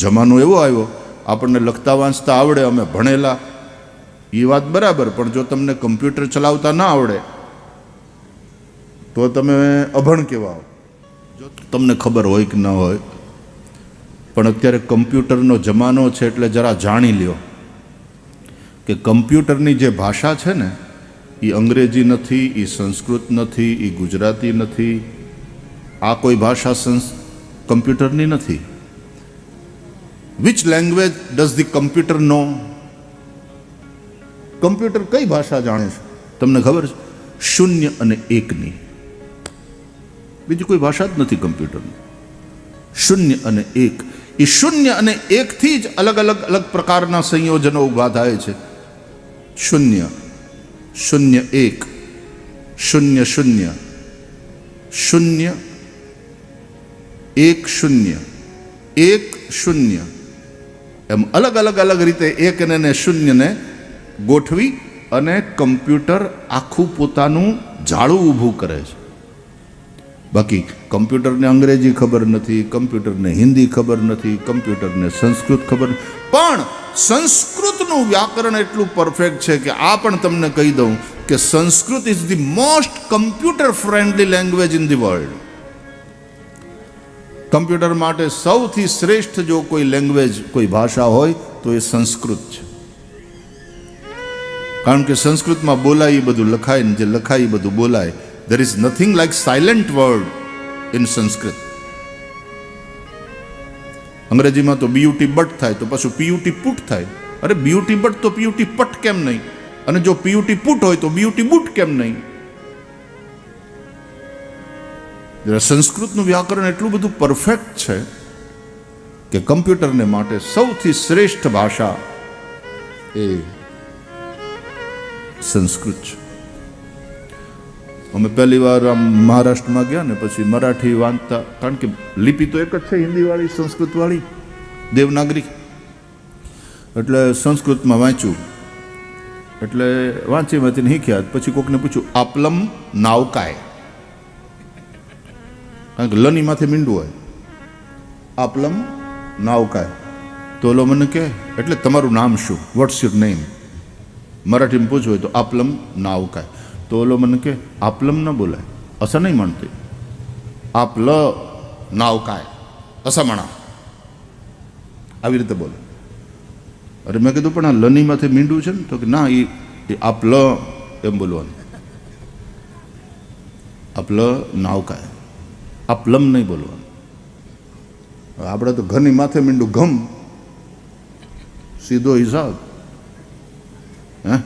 જમાનો એવો આવ્યો, આપણને લખતા વાંચતા આવડે, અમે ભણેલા, એ વાત બરાબર, પણ જો તમને કમ્પ્યુટર ચલાવતા ના આવડે તો તમે અભણ કહેવાઓ. જો તમને ખબર હોય કે ન હોય, પણ અત્યારે કમ્પ્યુટરનો જમાનો છે એટલે જરા જાણી લ્યો કે કમ્પ્યુટરની જે ભાષા છે ને, એ અંગ્રેજી નથી, એ સંસ્કૃત નથી, એ ગુજરાતી નથી, આ કોઈ ભાષા કમ્પ્યુટરની નથી. Which language does the computer know? Computer કઈ ભાષા જાણે છે તમને ખબર છે? શૂન્ય અને એકની, બીજી કોઈ ભાષા જ નથી કમ્પ્યુટરની. શૂન્ય અને એક, એ શૂન્ય અને એકથી જ અલગ અલગ અલગ પ્રકારના સંયોજનો ઊભા થાય છે. શૂન્ય, શૂન્ય એક, શૂન્ય શૂન્ય, શૂન્ય એક શૂન્ય, એક શૂન્ય, એમ અલગ અલગ અલગ રીતે એક ને શૂન્યને ગોઠવી અને કમ્પ્યુટર આખું પોતાનું જાળું ઊભું કરે છે. બાકી કમ્પ્યુટરને અંગ્રેજી ખબર નથી, કમ્પ્યુટરને હિન્દી ખબર નથી, કમ્પ્યુટરને સંસ્કૃત ખબર નથી, પણ સંસ્કૃતનું વ્યાકરણ એટલું પરફેક્ટ છે કે આ પણ તમને કહી દઉં કે Sanskrit is the most computer friendly language in the world. Computer માટે સૌથી શ્રેષ્ઠ જો કોઈ લેંગ્વેજ, કોઈ ભાષા હોય તો એ સંસ્કૃત છે. કારણ કે સંસ્કૃતમાં બોલાય એ બધું લખાય ને જે લખાય એ બધું બોલાય. There is nothing like silent word in Sanskrit. અંગ્રેજીમાં તો બીયુટી બટ થાય તો પાછું પીયુટી પુટ થાય. અરે બીયુટી બટ તો પીયુટી પટ કેમ નહીં? અને જો પીયુટી પુટ હોય તો બીયુટી બુટ કેમ નહીં? સંસ્કૃતનું વ્યાકરણ એટલું બધું પરફેક્ટ છે કે કમ્પ્યુટરને માટે સૌથી શ્રેષ્ઠ ભાષા એ સંસ્કૃત છે. અમે પહેલી વાર આમ મહારાષ્ટ્રમાં ગયા ને પછી મરાઠી વાંચતા, કારણ કે લિપિ તો એક જ છે, હિન્દીવાળી સંસ્કૃતવાળી દેવનાગરી, એટલે સંસ્કૃતમાં વાંચ્યું, એટલે વાંચી શીખ્યા. પછી કોકને પૂછ્યું આપલમ નાવકાય, કારણ કે લની માથે મીંડું હોય, આપલમ નાવકાય. તો ઓલો મને કહે એટલે તમારું નામ શું? What's your name? મરાઠીમાં પૂછવું હોય તો આપલમ નાવકાય. તો ઓલો મને કે આપલમ ન બોલાય, અસા નહીં માનતી, આપલ નાવકાય, અસા મણા, આવી રીતે બોલે. અરે મેં કીધું પણ આ લની માથે મીંડું છે ને? તો કે ના, એ આપલ એમ બોલવાનું, આપલ નાવકાય, આપલમ નહીં બોલવાનું. આપણે તો ઘરની માથે મીંડું ઘમ, સીધો હિસાબ. હે,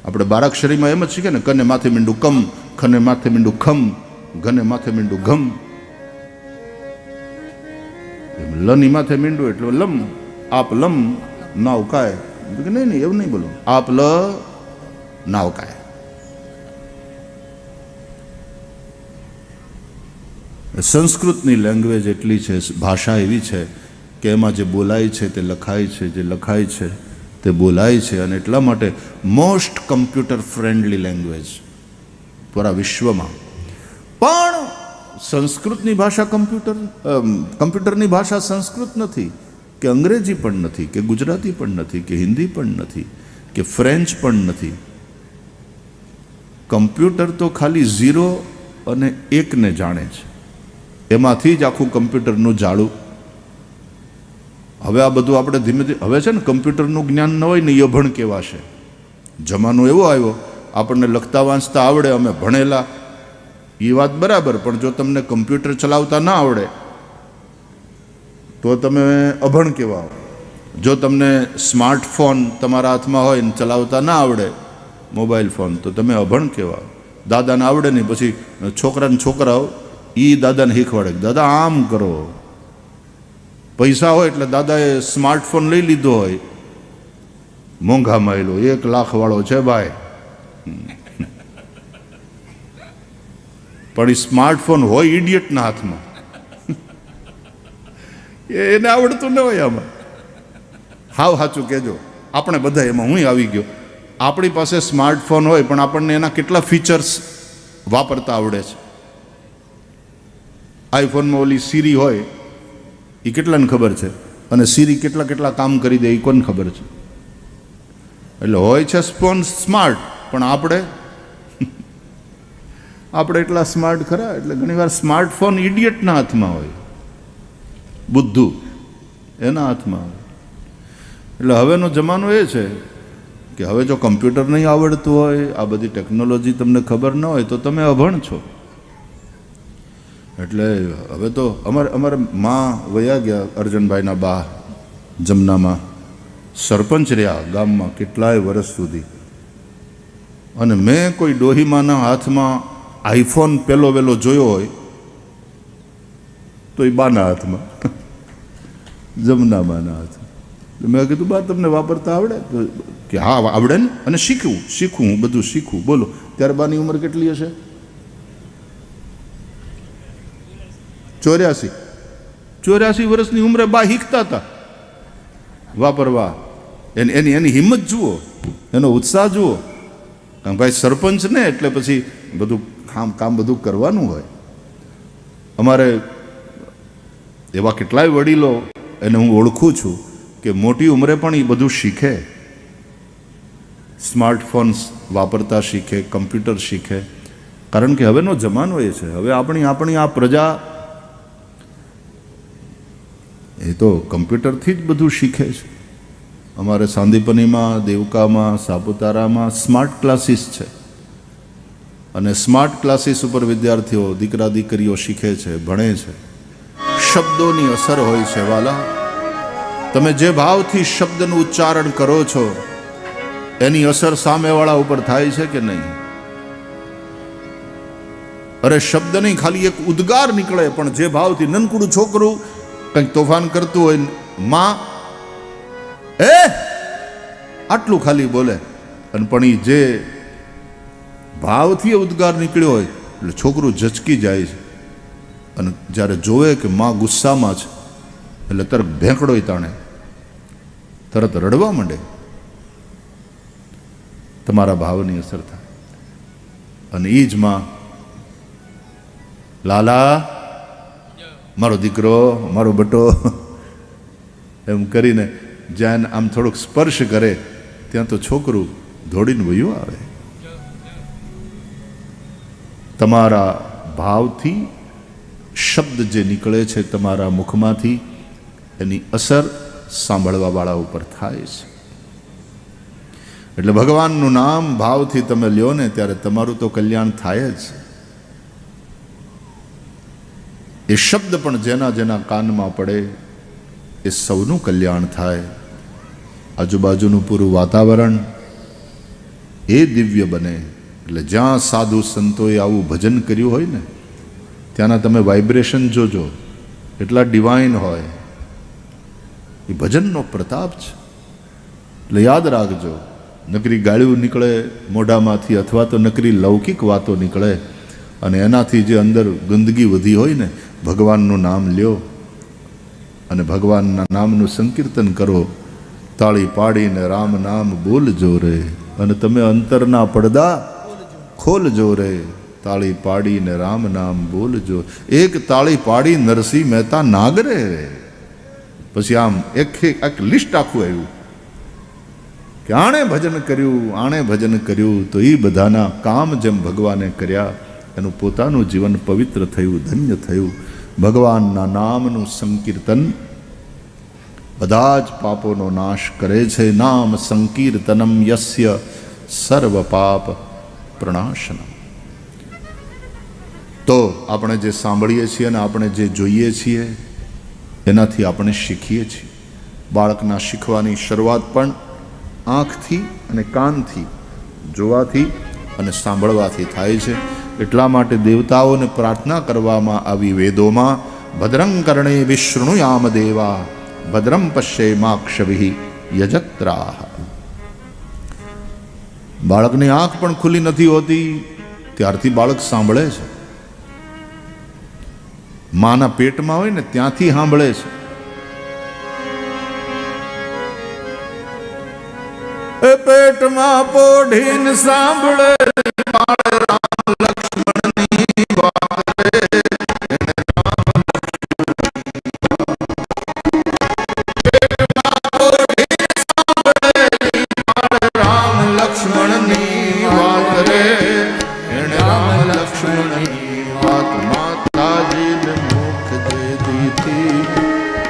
આપણે બારાક્ષરીમાં એમ જ શીખે ને, કને માથે મીંડું કમ, ખને માથે મીંડું ખમ, ઘને માથે મીંડું ઘમ. લની માથે મીંડું એટલે લમ, આપ લમ નાવકાય. નહીં નહીં એવું નહીં બોલો, આપ લ નાવકાય. સંસ્કૃતની લેંગ્વેજ એટલી છે, ભાષા એવી છે કે એમાં જે બોલાય છે તે લખાય છે, જે લખાય છે તે બોલાય છે. અને એટલા માટે મોસ્ટ કમ્પ્યુટર ફ્રેન્ડલી લેંગ્વેજ પૂરા વિશ્વમાં. પણ સંસ્કૃતની ભાષા કમ્પ્યુટરની ભાષા સંસ્કૃત નથી, કે અંગ્રેજી પણ નથી, કે ગુજરાતી પણ નથી, કે હિન્દી પણ નથી, કે ફ્રેન્ચ પણ નથી. કમ્પ્યુટર તો ખાલી 0 અને 1 ને જાણે છે, એમાંથી જ આખું કમ્પ્યુટરનું જાળું. હવે આ બધું આપણે ધીમે ધીમે, હવે છે ને કમ્પ્યુટરનું જ્ઞાન ન હોય ને એ અભણ કહેવાશે. જમાનો એવો આવ્યો, આપણને લખતા વાંચતા આવડે, અમે ભણેલા, એ વાત બરાબર, પણ જો તમને કમ્પ્યુટર ચલાવતા ના આવડે તો તમે અભણ કહેવાઓ. જો તમને સ્માર્ટફોન તમારા હાથમાં હોય ને ચલાવતા ના આવડે, મોબાઈલ ફોન, તો તમે અભણ કહેવાઓ. દાદાને આવડે નહીં, પછી છોકરાઓ એ દાદાને શીખવાડે, દાદા આમ કરો. પૈસા હોય એટલે દાદાએ સ્માર્ટફોન લઈ લીધો હોય, મોંઘા માયલો, 1 લાખ વાળો છે ભાઈ, પણ એ સ્માર્ટફોન હોય ઇડિયટના હાથમાં, એને આવડતું ન હોય. આમાં હાવ સાચું કહેજો, આપણે બધા એમાં હું આવી ગયો. આપણી પાસે સ્માર્ટફોન હોય પણ આપણને એના કેટલા ફીચર્સ વાપરતા આવડે છે. આઈફોનમાં ઓલી સીરી હોય, એ કેટલાને ખબર છે? અને સીરી કેટલા કેટલા કામ કરી દે એ કોને ખબર છે. એટલે હોય છે સ્પોન સ્માર્ટ, પણ આપણે એટલા સ્માર્ટ ખરા? એટલે ઘણીવાર સ્માર્ટફોન ઇડિયટના હાથમાં હોય, બુદ્ધુ એના હાથમાં હોય. એટલે હવેનો જમાનો એ છે કે હવે જો કમ્પ્યુટર નહીં આવડતું હોય, આ બધી ટેકનોલોજી તમને ખબર ન હોય, તો તમે અભણ છો. એટલે હવે તો અમારે માં વયા ગયા, અર્જનભાઈના બા જમનામાં સરપંચ રહ્યા ગામમાં કેટલાય વર્ષ સુધી. અને મેં કોઈ ડોહીમાના હાથમાં આઈફોન પહેલો વહેલો જોયો હોય તો એ બાના હાથમાં, જમના બાના હાથમાં. મેં કીધું બા તમને વાપરતા આવડે? કે હા આવડે ને, અને શીખવું હું બધું શીખવું. બોલો ત્યારે બાની ઉંમર કેટલી હશે? 84 વર્ષની ઉંમરે બા શીખતા હતા વાપરવા. એની હિંમત જુઓ, એનો ઉત્સાહ જુઓ. કારણ ભાઈ સરપંચ ને એટલે પછી બધું કામ બધું કરવાનું હોય. અમારે એવા કેટલાય વડીલો એને હું ઓળખું છું કે મોટી ઉંમરે પણ એ બધું શીખે, સ્માર્ટફોન્સ વાપરતા શીખે, કમ્પ્યુટર શીખે. કારણ કે હવેનો જમાનો એ છે. હવે આપણી આ પ્રજા એ તો કમ્પ્યુટરથી જ બધું શીખે છે. અમારે સાંદીપનીમાં, દેવકામાં, સાપુતારામાં સ્માર્ટ ક્લાસીસ છે, અને સ્માર્ટ ક્લાસીસ ઉપર વિદ્યાર્થીઓ, દીકરા દીકરીઓ શીખે છે, ભણે છે. શબ્દોની અસર હોય છે વાલા. તમે જે ભાવથી શબ્દનું ઉચ્ચારણ કરો છો એની અસર સામેવાળા ઉપર થાય છે કે નહીં? અરે શબ્દ નહીં, ખાલી એક ઉદ્ગાર નીકળે, પણ જે ભાવથી નનકુડું છોકરું કંઈક તોફાન કરતું હોય, માં આટલું ખાલી બોલે, અને પણ એ જે ભાવથી ઉદ્ગાર નીકળ્યો હોય એટલે છોકરું ઝચકી જાય છે. અને જ્યારે જોવે કે માં ગુસ્સામાં છે એટલે તરત ભેંકડોય તાણે, તરત રડવા માંડે. તમારા ભાવની અસર થાય. અને એ જ માં લાલા, મારો દીકરો, મારો બટો એમ કરીને જ્યાં આમ થોડોક સ્પર્શ કરે ત્યાં તો છોકરું દોડીને વયું આવે. તમારા ભાવથી શબ્દ જે નીકળે છે તમારા મુખમાંથી, એની અસર સાંભળવાવાળા ઉપર થાય છે. એટલે ભગવાનનું નામ ભાવથી તમે લ્યો ને ત્યારે તમારું તો કલ્યાણ થાય જ. એ શબ્દ પણ જેના જેના કાનમાં પડે એ સૌનું કલ્યાણ થાય. આજુબાજુનું પૂરું વાતાવરણ એ દિવ્ય બને. એટલે જ્યાં સાધુ સંતોએ આવું ભજન કર્યું હોય ને ત્યાંના તમે વાઇબ્રેશન જોજો, એટલા ડિવાઇન હોય. એ ભજનનો પ્રતાપ છે. એટલે યાદ રાખજો, નકરી ગાળ્યું નીકળે મોઢામાંથી, અથવા તો નકરી લૌકિક વાતો નીકળે, અને એનાથી જે અંદર ગંદગી વધી હોય ને, ભગવાનનું નામ લ્યો અને ભગવાનના નામનું સંકીર્તન કરો. તાળી પાડીને રામ નામ બોલજો રે, અને તમે અંતરના પડદા ખોલજો રે. તાળી પાડીને રામ નામ બોલજો. એક તાળી પાડી નરસિંહ મહેતા નાગરે રે. પછી આમ એક લિસ્ટ આખું આવ્યું કે આણે ભજન કર્યું તો એ બધાના કામ જેમ ભગવાને કર્યા, એનું પોતાનું જીવન પવિત્ર થયું, ધન્ય થયું. ભગવાનના નામનું સંકીર્તન બધા જ પાપોનો નાશ કરે છે. નામ સંકીર્તનમ યસ્ય સર્વ પાપ પ્રણાશનમ. તો આપણે જે સાંભળીએ છીએ અને આપણે જે જોઈએ છીએ એનાથી આપણે શીખીએ છીએ. બાળકના શીખવાની શરૂઆત પણ આંખથી અને કાનથી, જોવાથી અને સાંભળવાથી થાય છે. એટલા માટે દેવતાઓને પ્રાર્થના કરવામાં આવી વેદોમાં, ભદ્રં કર્ણે વિશૃણુયામ દેવા, ભદ્રમ પશ્યેમાક્ષભિ યજત્રાહ. બાળકની આંખ પણ ખુલ્લી નથી હોતી ત્યારથી બાળક સાંભળે છે. માના પેટમાં હોય ને ત્યાંથી સાંભળે છે. એ પેટમાં પોઢીને સાંભળે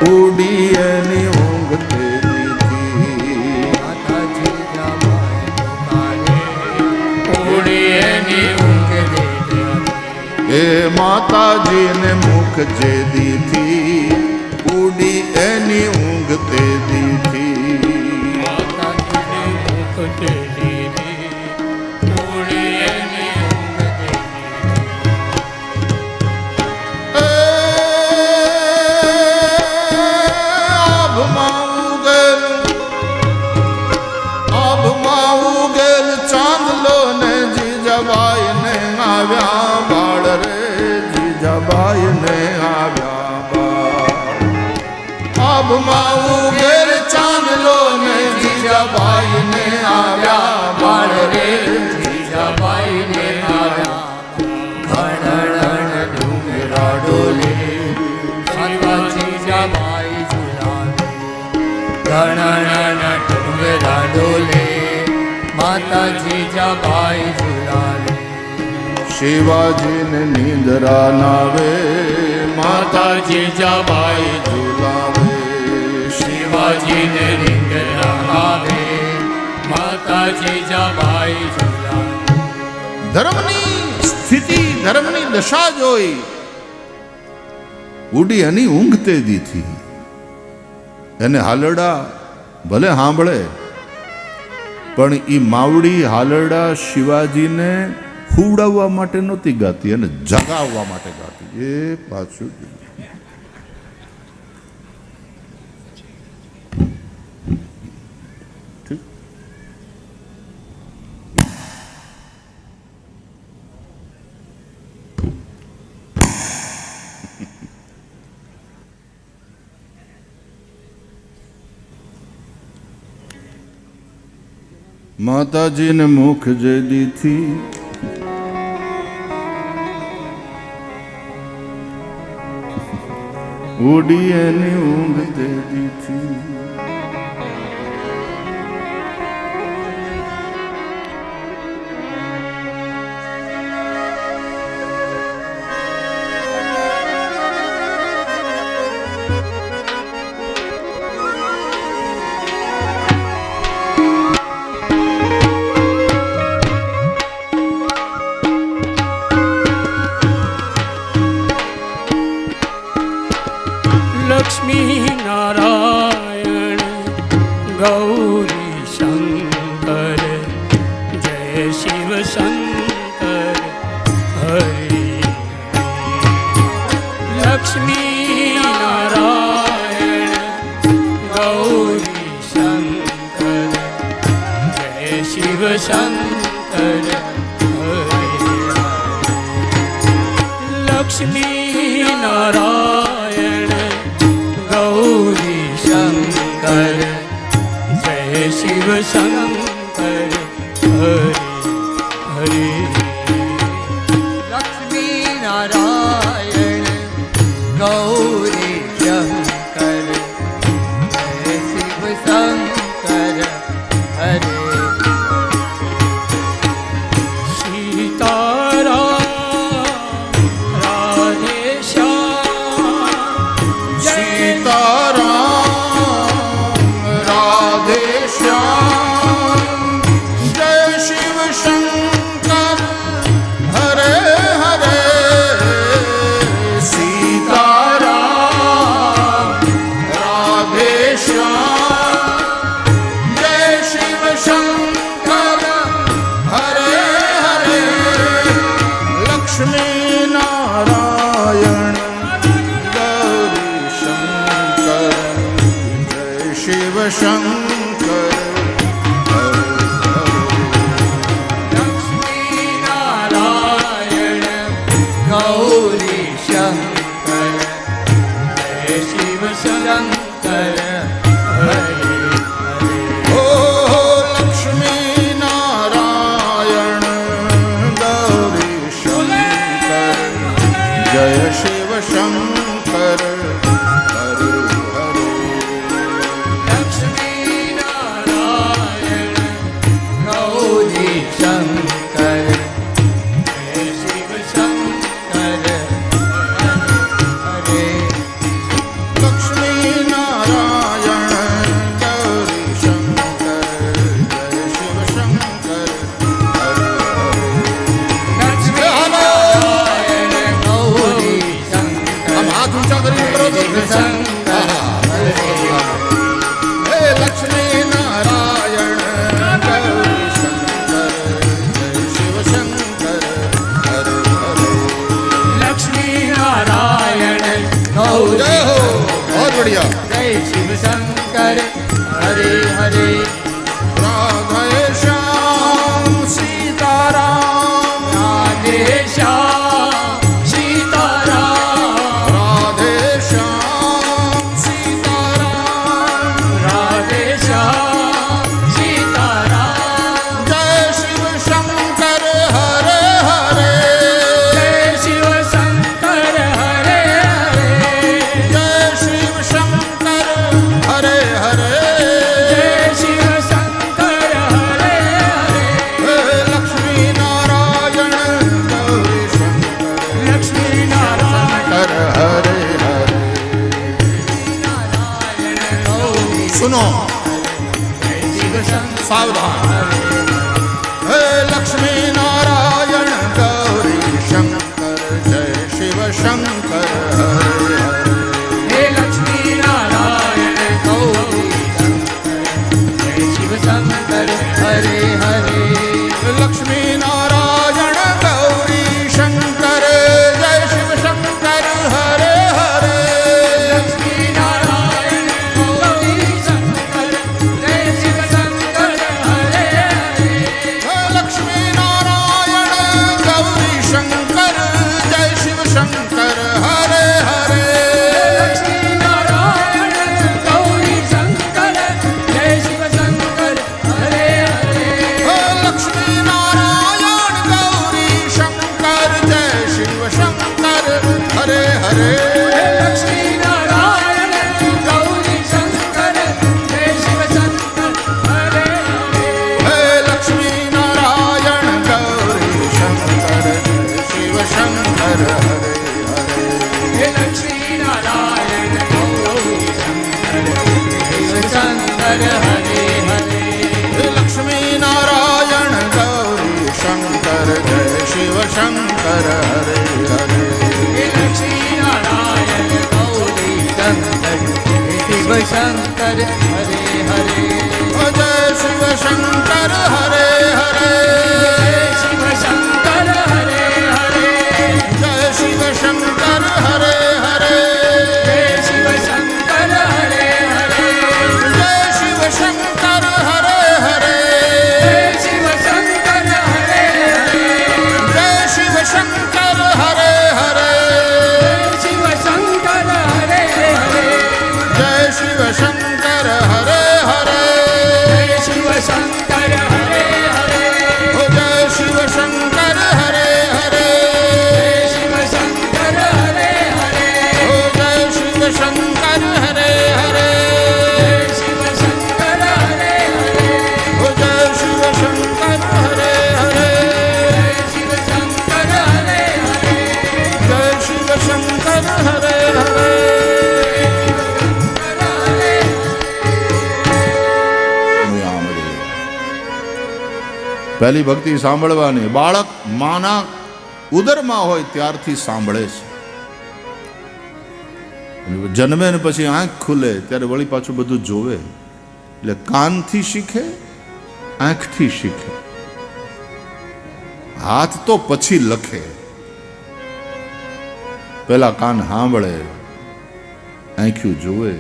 ઉડી એની ઊંઘ તે દીધી. માતાજી જમાય પુકારે, ઉડી એની ઊંઘ દીધી. એ માતાજીને મુખ જે દીધી, ઉડી એની ઊંઘ તે દીધી. માતાજીને મુખ તે દીધી, ઉડી એની ઊંઘ દીધી. આભમાં ઉગેલ ચાંદલો ને જીજાબાઈ ને આવ્યા બાળ રે, જીજાબાઈ ને આવ્યા બાળ. આભમાં ઉગેલ ચાંદલો ને જીજાબાઈ ને આવ્યા બાળ રે, જીજાબાઈ ને આવ્યા. ઘણણ ડુંગરા ડોલે, માતા જીજાબાઈ ઝુલાવે. ઘણણ ડુંગરા ડોલે, માતા જીજાબાઈ ઝુલાવે. શિવાજીને નિંદરા નાવે, માતા જીજાબાઈ ઝુલાવે. શિવાજીને નિંદ્રા આવે, માતા જીજાબાઈ ઝુલાવે. ધર્મની સ્થિતિ, ધર્મની દશા જોઈ ઉડી એની ઊંઘ તે દીધી. એને હાલરડા ભલે સાંભળે, પણ ઈ માવડી હાલરડા શિવાજીને હુવડાવવા માટે નહોતી ગાતી, અને જગાવવા માટે ગાતી. એ પાછું માતાજીને મુખ જે દીધી, ઉડી એની ઊંઘ તે દીધી. લક્ષ્મી નારાયણ ગૌરી શંકર, જય શિવ શંકર હરિ. લક્ષ્મી નારાયણ ગૌરી શંકર, જય શિવ શંકર હરિ. લક્ષ્મી નારાયણ ગૌરી શંકર, જય શિવ શંકર હરિ હરિ. લક્ષ્મી નારાયણ ગૌરી શંકર, જય શિવ શંકર હરિ. સીતારામ રાધે શ્યામ, સીતારામ રાધે શ્યામ, જય શિવ શંકર હરે હરે. સીતારામ રાધે શ્યામ, જય શિવ શંકર હરે હરે. લક્ષ્મી નારાયણ ગૌરી શંકર, જય શિવ શંકર હરે હરે. લક્ષ્મી નારાયણ ગૌરી શંકર, જય શિવ શંકર હરિ હરિ. ઓ લક્ષ્મી નારાયણ ગૌરી શંકર, જય શિવ શંકર હરે હરે. લક્ષ્મી નારાયણ ગૌરી શંકર, જય શિવ શંકર હરિ હરિ. લક્ષ્મી शिव शंकर हरे हरे राधे श्याम सीताराम राधे श्याम सीताराम राधे श्याम सीताराम राधे श्याम सीताराम जय शिव शंकर हरे हरे जय शिव शंकर हरे हरे जय शिव शंकर हरे हरे जय शिव शंकर हरे हरे हे लक्ष्मी नारायण गौरी शंकर लक्ष्मी नारायण हर हरे हरे नारायण गौरी सुनो जय शिव शंकर सावधान हे लक्ष्मी नारायण गौरी शंकर जय शिव शंकर हरे हरे हे लक्ष्मी नारायण गौरी शंकर जय शिव शंकर हरे हरे लक्ष्मी नारायण गौरी शंकर जय शिव शंकर हरे हरे लक्ष्मी नारायण गौरी शंकर जय शिव शंकर हरे हरे लक्ष्मी नारायण गौरी शंकर जय शिव शंकर हरे हरे लक्ष्मी नारायण गौरी शंकर जय शिव शंकर हरे हरे लक्ष्मी नारायण गौरी शंकर जय शिव शंकर हरे हरे लक्ष्मी नारायण गौरी शंकर जय शिव शंकर हरे हरे हे लक्ष्मी नारायण गौरी शंकर जय शिव शंकर हरे हरे हे लक्ष्मी नारायण गौरी शंकर शिव शंकर हरे हरे हे लक्ष्मी नारायण गौरी शंकर जय शिव शंकर हरे हरे हे लक्ष्मी नारायण गौरी शंकर शिव शंकर हरे हरे जय शिव शंकर हरे हरे जय शिव शंकर हरे हरे जय शिव शंकर हरे हरे जय शिव शंकर हरे हरे जय शिव शंकर हरे हरे जय शिव शंकर हरे हरे जय शिव शंकर हरे हरे शिव शंकर हरे हरे जय शिव शंकर हरे हरे जय शिव शंकर हरे हरे जय शिव शंकर हरे हरे जय शिव शंकर हरे हरे जय शिव शंकर हरे हरे जय शिव शंकर हरे हरे जय शिव शंकर हरे हरे जय शिव शंकर हरे हरे जय शिव शंकर हरे हरे પહેલી ભક્તિ સાંભળવાની બાળક માના ઉદરમાં હોય ત્યારથી સાંભળે છે જન્મે ને પછી આંખ ખુલે ત્યારે વળી પાછું બધું જોવે એટલે કાનથી શીખે આંખથી શીખે હાથ તો પછી લખે પેલા કાન સાંભળે આંખ્યું જોવે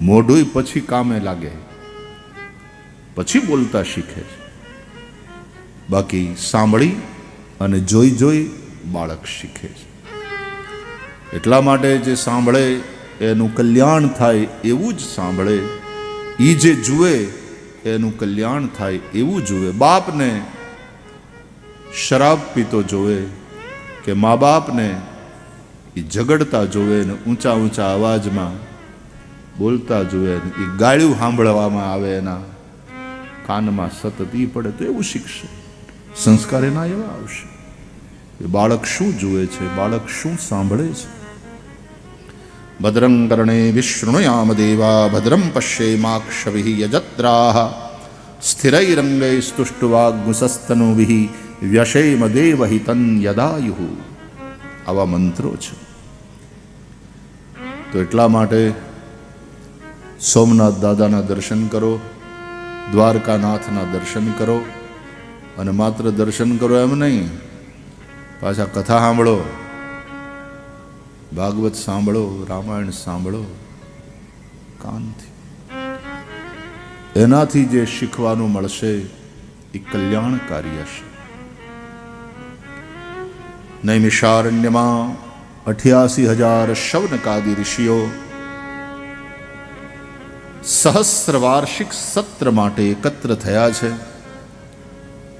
મોઢું પછી કામે લાગે પછી બોલતા શીખે છે બાકી સાંભળી અને જોઈ જોઈ બાળક શીખે છે એટલા માટે જે સાંભળે એનું કલ્યાણ થાય એવું જ સાંભળે એ જે જુએ એનું કલ્યાણ થાય એવું જુએ બાપને શરાબ પીતો જોવે કે મા બાપને એ ઝઘડતા જોવે ને ઊંચા ઊંચા અવાજમાં બોલતા જોવે ને એ ગાળ્યું સાંભળવામાં આવે એના કાનમાં સતત ઈ પડે તો એવું શીખશે સંસ્કાર એના એવા આવશે એ બાળક શું જુએ છે બાળક શું સાંભળે છે ભદ્રં કર્ણે વિષ્ણુયામ દેવા ભદ્રં પશ્યેમાક્ષભિઃ યજત્રાઃ સ્થિરૈરંગૈસ્તુષ્ટુવાગ્મુસસ્તનુભિઃ વ્યશેમ દેવહિતં યદાયુઃ આવા મંત્રો છે તો એટલા માટે સોમનાથ દાદાના દર્શન કરો દ્વારકાનાથના દર્શન કરો અને માત્ર દર્શન કરો એમ નહીં પાછા કથા સાંભળો ભાગવત સાંભળો, રામાયણ સાંભળો કાનથી. એનાથી જે શીખવાનું મળશે એ કલ્યાણકારી હશે. નૈમિષારણ્યમાં 88,000 શૌનકાદિ ઋષિઓ સહસ્ર વાર્ષિક સત્ર માટે એકત્ર થયા છે.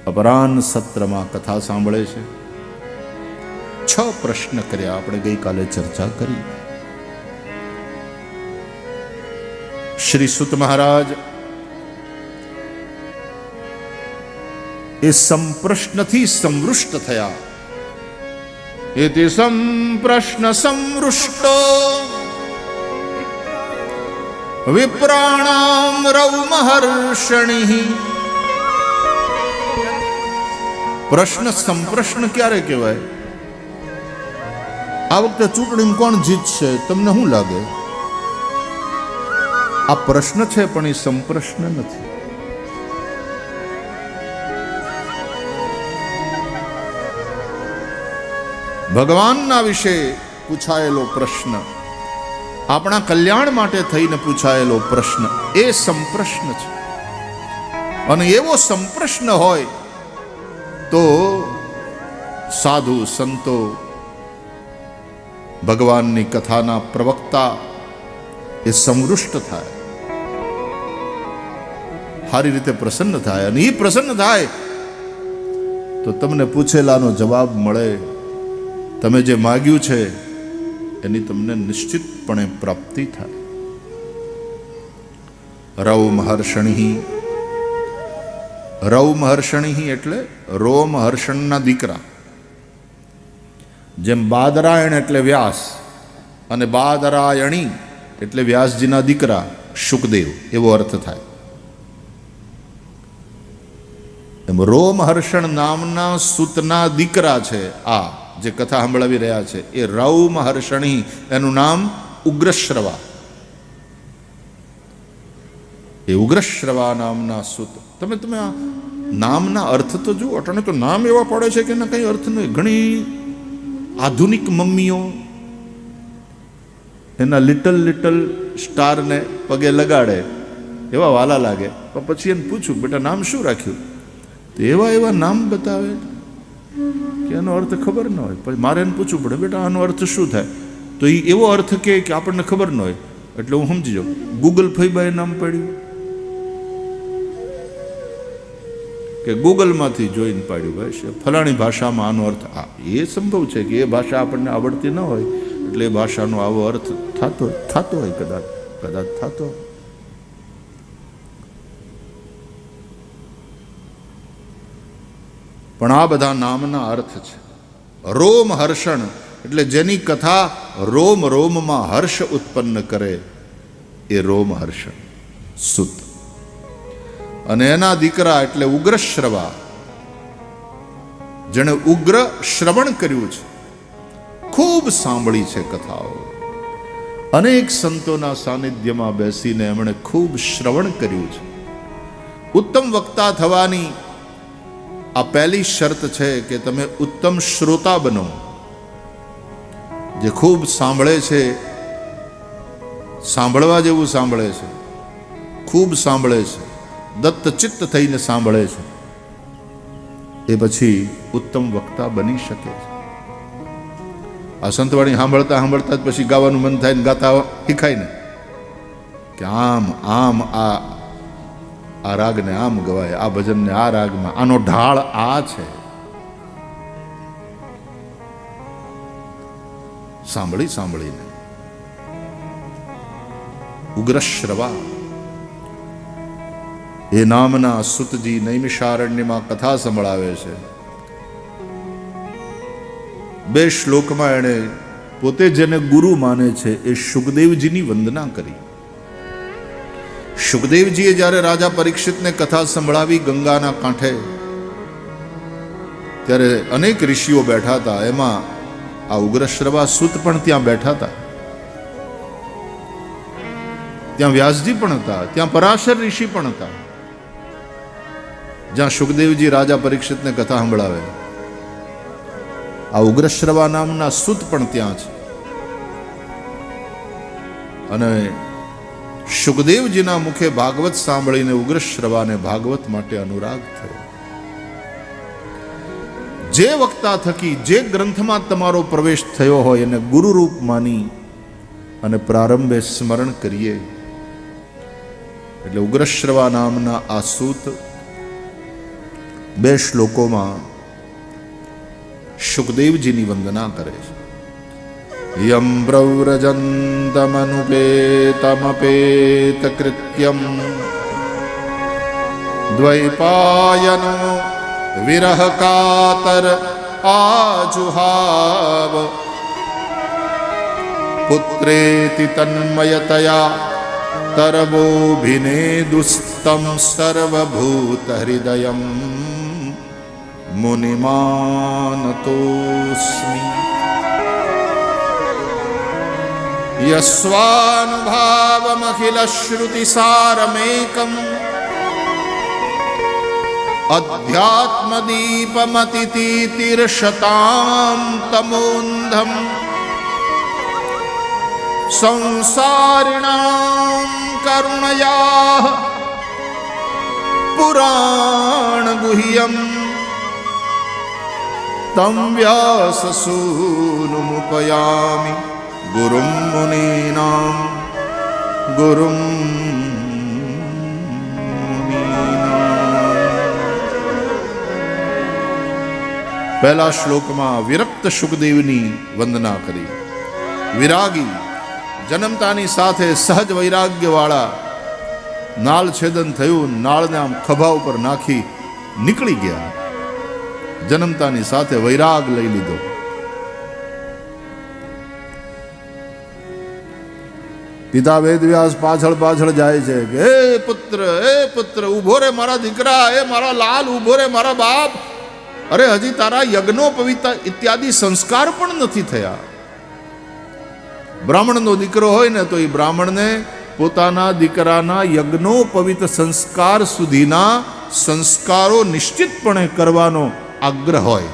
અપરાહ્ન સત્રમાં કથા સાંભળે છે. 6 પ્રશ્ન કર્યા, આપણે ગઈકાલે ચર્ચા કરી. શ્રી સુત મહારાજ એ સંપ્રશ્નથી સમૃષ્ટ થયા. એતિ સંપ્રશ્ન સમૃષ્ટો વિપ્રાણામ રૌમહર્ષણિ. પ્રશ્ન સંપ્રશ્ન ક્યારે કહેવાય? આ વખતે ચૂંટણીમાં કોણ જીતશે તમને શું લાગે? આ પ્રશ્ન છે પણ એ સંપ્રશ્ન નથી. ભગવાનના વિશે પૂછાયેલો પ્રશ્ન, આપણા કલ્યાણ માટે થઈને પૂછાયેલો પ્રશ્ન એ સંપ્રશ્ન છે. અને એવો સંપ્રશ્ન હોય તો સાધુ સંતો, ભગવાનની કથાના પ્રવક્તા એ સમૃષ્ટ થાય, સારી રીતે પ્રસન્ન થાય. અને એ પ્રસન્ન થાય તો તમને પૂછેલાનો જવાબ મળે. તમે જે માગ્યું છે એની તમને નિશ્ચિતપણે પ્રાપ્તિ થાય. રૌમહર્ષણિ. રૌમહર્ષણિ એટલે રોમહર્ષણના દીકરા. જેમ બાદરાયણ એટલે વ્યાસ અને બાદરાયણી એટલે વ્યાસજીના દીકરા શુકદેવ, એવો અર્થ થાય. એમ રોમહર્ષણ નામના સૂતના દીકરા છે આ જે કથા સાંભળાવી રહ્યા છે એ રૌમહર્ષણી. એનું નામ ઉગ્રશ્રવા. એ ઉગ્રશ્રવા નામના સૂત. તમે આ નામના અર્થ તો જુઓ. અટાણે તો નામ એવા પડે છે કે એના કઈ અર્થ નહીં. ઘણી આધુનિક મમ્મીઓ એના લિટલ સ્ટારને પગે લગાડે, એવા વાલા લાગે. પણ પછી એને પૂછું, બેટા નામ શું રાખ્યું? તો એવા નામ બતાવે કે એનો અર્થ ખબર ન હોય. પછી મારે એને પૂછવું પડે, બેટા આનો અર્થ શું થાય? તો એ એવો અર્થ કે આપણને ખબર ન હોય. એટલે હું સમજી જાઉં, ગૂગલ ફઈબાએ નામ પાડ્યું કે ગૂગલમાંથી જોઈને પાડ્યું. ભાઈ ફલાણી ભાષામાં આનો અર્થ આ. એ સંભવ છે કે એ ભાષા આપણને આવડતી ન હોય એટલે એ ભાષાનો આવો અર્થ થતો હોય, કદાચ થતો. પણ આ બધા નામના અર્થ છે. રોમહર્ષણ એટલે જેની કથા રોમ રોમમાં હર્ષ ઉત્પન્ન કરે એ રોમહર્ષણ સુત. અને એના દીકરા એટલે ઉગ્રશ્રવા, જેણે ઉગ્ર શ્રવણ કર્યું છે, ખૂબ સાંભળી છે કથાઓ. અનેક સંતોના સાનિધ્યમાં બેસીને એમણે ખૂબ શ્રવણ કર્યું છે. ઉત્તમ વક્તા થવાની આ પહેલી શરત છે કે તમે ઉત્તમ શ્રોતા બનો. જે ખૂબ સાંભળે છે, સાંભળવા જેવું સાંભળે છે, ખૂબ સાંભળે છે, દત્તચિત્ત થઈને સાંભળે છે, એ પછી ઉત્તમ વક્તા બની શકે છે. આ સંતવાણી સાંભળતા જ પછી ગાવાનું મન થાય ને ગાતા શીખાય ને કે આમ આ રાગને આમ ગવાય, આ ભજનને આ રાગમાં, આનો ઢાળ આ છે. સાંભળીને ઉગ્રશ્રવા એ નામના સુતજી નૈમિષારણ્યમાં કથા સંભળાવે છે. 2 શ્લોકમાં એણે પોતે જેને ગુરુ માને છે એ શુકદેવજીની વંદના કરી. શુકદેવજીએ જ્યારે રાજા પરીક્ષિતને કથા સંભળાવી ગંગાના કાંઠે, ત્યારે અનેક ઋષિઓ બેઠા હતા. એમાં આ ઉગ્રશ્રવા સુત પણ ત્યાં બેઠા હતા. ત્યાં વ્યાસજી પણ હતા, ત્યાં પરાશર ઋષિ પણ હતા. જ્યાં શુકદેવજી રાજા પરીક્ષિતને કથા સંભળાવે, આ ઉગ્રશ્રવા નામના સુત પણ ત્યાં છે. અને સુખદેવજીના મુખે ભાગવત સાંભળીને ઉગ્રશ્રવાને ભાગવત માટે અનુરાગ થયો. જે વક્તા થકી જે ગ્રંથમાં તમારો પ્રવેશ થયો હોય એને ગુરુરૂપ માની અને પ્રારંભે સ્મરણ કરીએ એટલે ઉગ્રશ્રવા નામના આ સૂત 2 શ્લોકોમાં સુખદેવજીની વંદના કરે છે. યમ પ્રવ્રજંતમનુપેતમપેત કૃત્યમ દ્વૈપાયનો વિરહ કાતર આજુહાવ પુત્રેતિ તન્મયતયા તરવોભિનેદુસ્તમ સર્વભૂત હૃદયમ મુનિમાનતોસ્મિ. યસ્વાનુભાવમખિલ શ્રુતિસારમેકમ અધ્યાત્મદીપમતિતીર્ષતામ તમોંધમ સંસારિણાં કરુણયા પુરાણ ગુહ્યમ તમ વ્યાસસૂનુમુપયામિ ગુરુમ મુનીનાં ગુરુમ મુનીનાં. પહેલા શ્લોકમાં વિરક્ત સુખદેવની વંદના કરી. વિરાગી જન્મતાની સાથે સહજ વૈરાગ્ય વાળા નાળ છેદન થયું, નાળને આમ ખભા ઉપર નાખી નીકળી ગયા. જન્મતાની સાથે વૈરાગ લઈ લીધો. પિતા વેદવ્યાસ પાછળ પાછળ જાય છે કે હે પુત્ર ઉભો રે મારા દીકરા, એ મારા લાલ ઉભો રે મારા બાપ. અરે હજી તારા યજ્ઞો પવિત્ર ઇત્યાદિ સંસ્કાર પણ નથી થયા. બ્રાહ્મણનો દીકરો હોય ને તો એ બ્રાહ્મણને પોતાના દીકરાના યજ્ઞોપવિત સંસ્કાર સુધીના સંસ્કારો નિશ્ચિતપણે કરવાનો આગ્રહ હોય.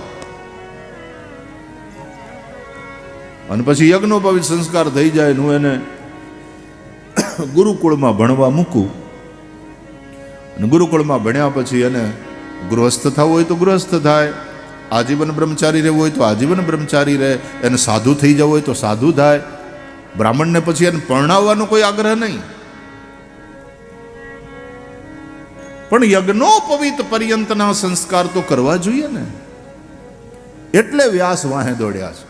અને પછી યજ્ઞોપવિત સંસ્કાર થઈ જાય હું એને ગુરુકુળમાં ભણવા મૂકું. અને ગુરુકુળમાં ભણ્યા પછી એને ગૃહસ્થ થવું હોય તો ગૃહસ્થ થાય, આજીવન બ્રહ્મચારી રહેવું હોય તો આજીવન બ્રહ્મચારી રહે, એને સાધુ થઈ જવું હોય તો સાધુ થાય. બ્રાહ્મણને પછી એને પરણાવવાનો કોઈ આગ્રહ નહીં. પણ યજ્ઞોપવિત પર્યંતના સંસ્કાર તો કરવા જોઈએ ને. એટલે વ્યાસ વાહે દોડ્યા છે.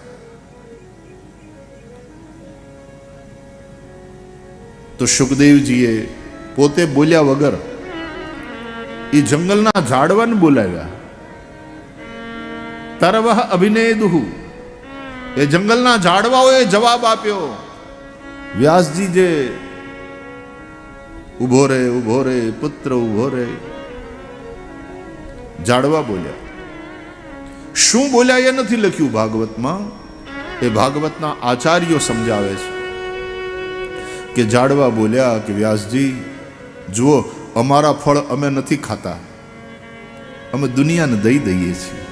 તો સુખદેવજીએ પોતે બોલ્યા વગર એ જંગલના ઝાડવાને બોલાવ્યા. તરવહ અભિનેદુહુ, એ જંગલના ઝાડવાઓએ જવાબ આપ્યો. વ્યાસજી જે ઉભો રે પુત્ર ઉભો રે, ઝાડવા બોલ્યા. શું બોલ્યા એ નથી લખ્યું ભાગવતમાં. એ ભાગવતના આચાર્યો સમજાવે છે કે ઝાડવા બોલ્યા કે વ્યાસજી જુઓ, અમારા ફળ અમે નથી ખાતા, અમે દુનિયાને દઈ દઈએ છીએ.